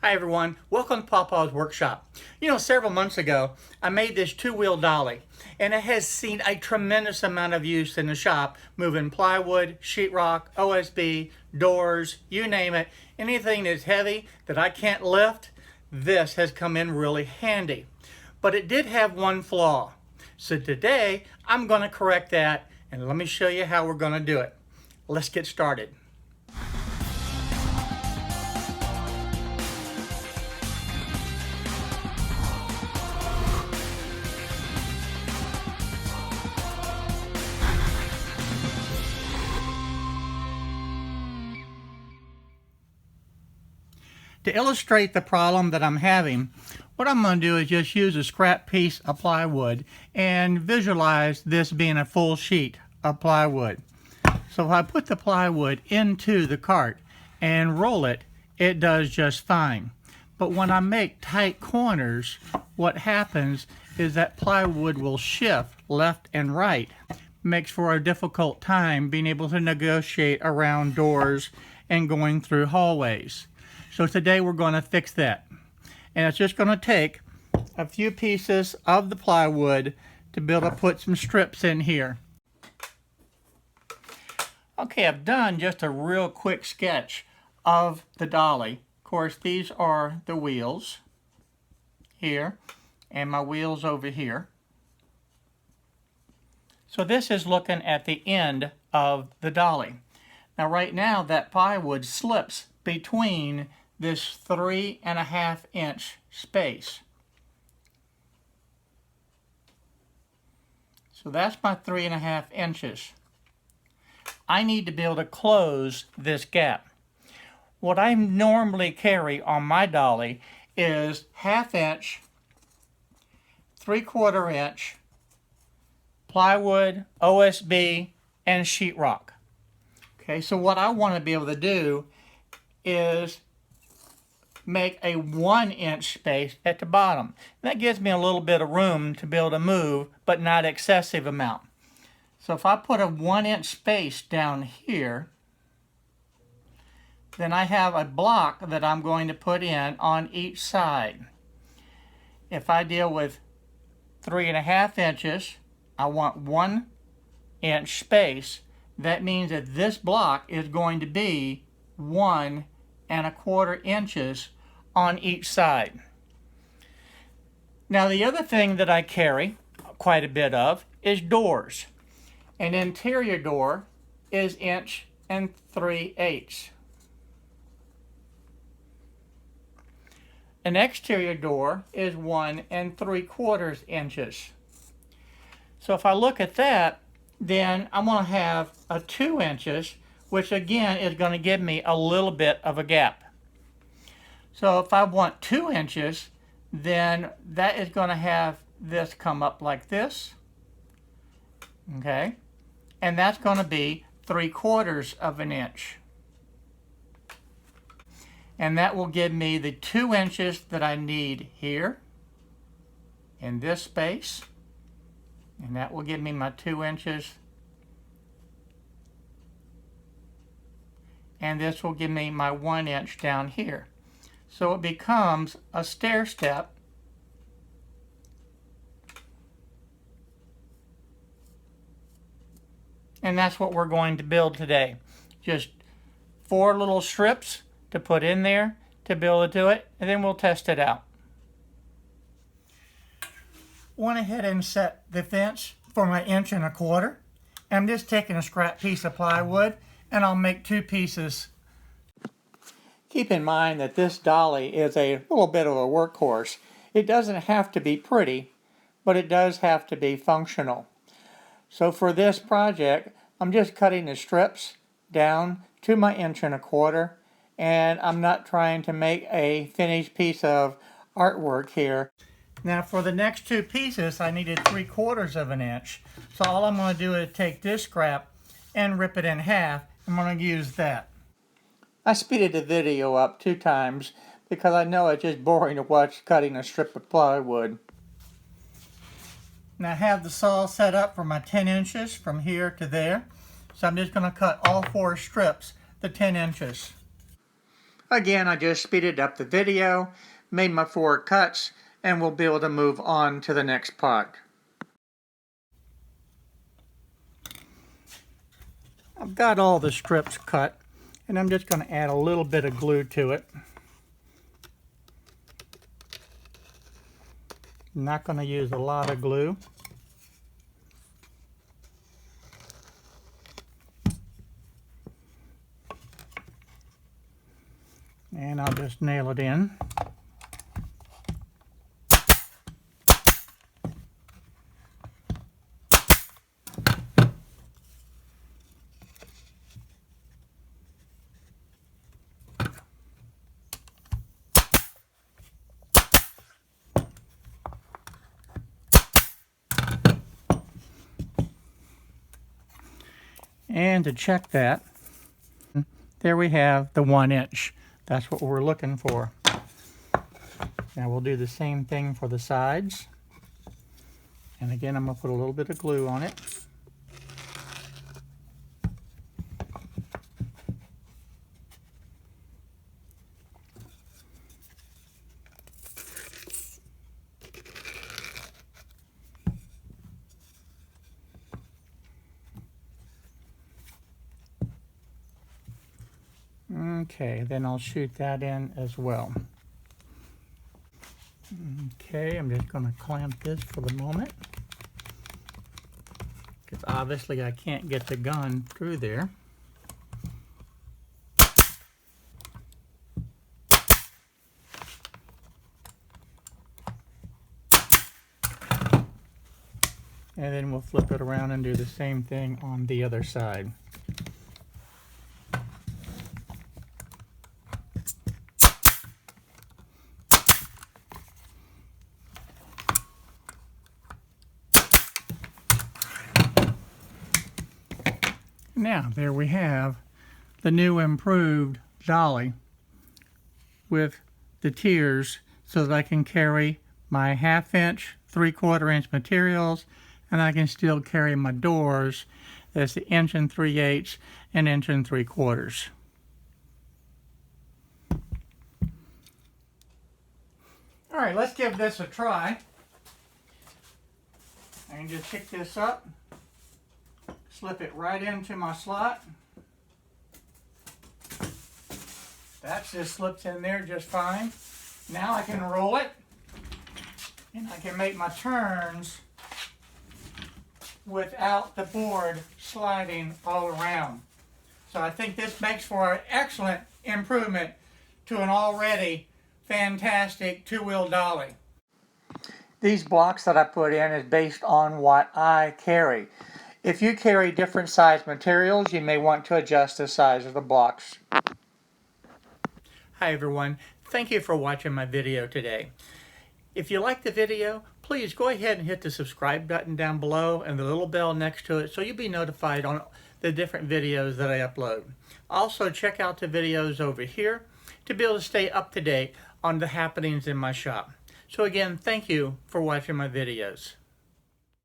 Hi everyone, welcome to Papa's Workshop. You know, several months ago, I made this two-wheel dolly, and it has seen a tremendous amount of use in the shop, moving plywood, sheetrock, OSB, doors, you name it. Anything that's heavy that I can't lift, this has come in really handy. But it did have one flaw. So today, I'm going to correct that, and let me show you how we're going to do it. Let's get started. To illustrate the problem that I'm having, what I'm going to do is just use a scrap piece of plywood and visualize this being a full sheet of plywood. So if I put the plywood into the cart and roll it, it does just fine. But when I make tight corners, what happens is that plywood will shift left and right. Makes for a difficult time being able to negotiate around doors and going through hallways. So today we're going to fix that. And it's just going to take a few pieces of the plywood to be able to put some strips in here. Okay, I've done just a real quick sketch of the dolly. Of course, these are the wheels here and my wheels over here. So this is looking at the end of the dolly. Now right now that plywood slips between this 3.5 inch space. So that's my 3.5 inches. I need to be able to close this gap. What I normally carry on my dolly is 1/2 inch, 3/4 inch plywood, OSB, and sheetrock. Okay, so what I want to be able to do is make a 1 inch space at the bottom. That gives me a little bit of room to be able to move, but not excessive amount. So if I put a 1 inch space down here, then I have a block that I'm going to put in on each side. If I deal with 3.5 inches, I want 1 inch space. That means that this block is going to be 1.25 inches on each side. Now the other thing that I carry quite a bit of is doors. An interior door is 1 3/8 inches. An exterior door is 1 3/4 inches. So if I look at that, then I'm going to have a 2 inches, which again is going to give me a little bit of a gap. So if I want 2 inches, then that is going to have this come up like this. Okay, and that's going to be 3/4 inch. And that will give me the 2 inches that I need here in this space. And that will give me my 2 inches. And this will give me my 1 inch down here. So it becomes a stair step. And that's what we're going to build today. Just 4 little strips to put in there to be able to do it, and then we'll test it out. Went ahead and set the fence for my 1.25 inches. I'm just taking a scrap piece of plywood, and I'll make 2 pieces. Keep in mind that this dolly is a little bit of a workhorse. It doesn't have to be pretty, but it does have to be functional. So for this project, I'm just cutting the strips down to my 1.25 inches, and I'm not trying to make a finished piece of artwork here. Now for the next 2 pieces, I needed 3/4 inch. So all I'm going to do is take this scrap and rip it in half. I'm going to use that. I speeded the video up 2 times because I know it's just boring to watch cutting a strip of plywood. Now I have the saw set up for my 10 inches from here to there. So I'm just going to cut all 4 strips to 10 inches. Again, I just speeded up the video, made my 4 cuts, and we'll be able to move on to the next part. I've got all the strips cut, and I'm just going to add a little bit of glue to it. I'm not going to use a lot of glue. And I'll just nail it in. And to check that, there we have the 1 inch. That's what we're looking for. Now we'll do the same thing for the sides. And again, I'm going to put a little bit of glue on it. Okay, then I'll shoot that in as well. Okay, I'm just going to clamp this for the moment, because obviously I can't get the gun through there. And then we'll flip it around and do the same thing on the other side. Now, there we have the new improved Dolly with the tiers so that I can carry my 1/2 inch, 3/4 inch materials, and I can still carry my doors. That's the 1 3/8 and 1 3/4. All right, let's give this a try. I can just pick this up, slip it right into my slot. That just slips in there just fine. Now I can roll it, and I can make my turns without the board sliding all around. So I think this makes for an excellent improvement to an already fantastic 2-wheel dolly. These blocks that I put in is based on what I carry. If you carry different size materials, you may want to adjust the size of the blocks. Hi everyone, thank you for watching my video today. If you like the video, please go ahead and hit the subscribe button down below and the little bell next to it so you'll be notified on the different videos that I upload. Also check out the videos over here to be able to stay up to date on the happenings in my shop. So again, thank you for watching my videos.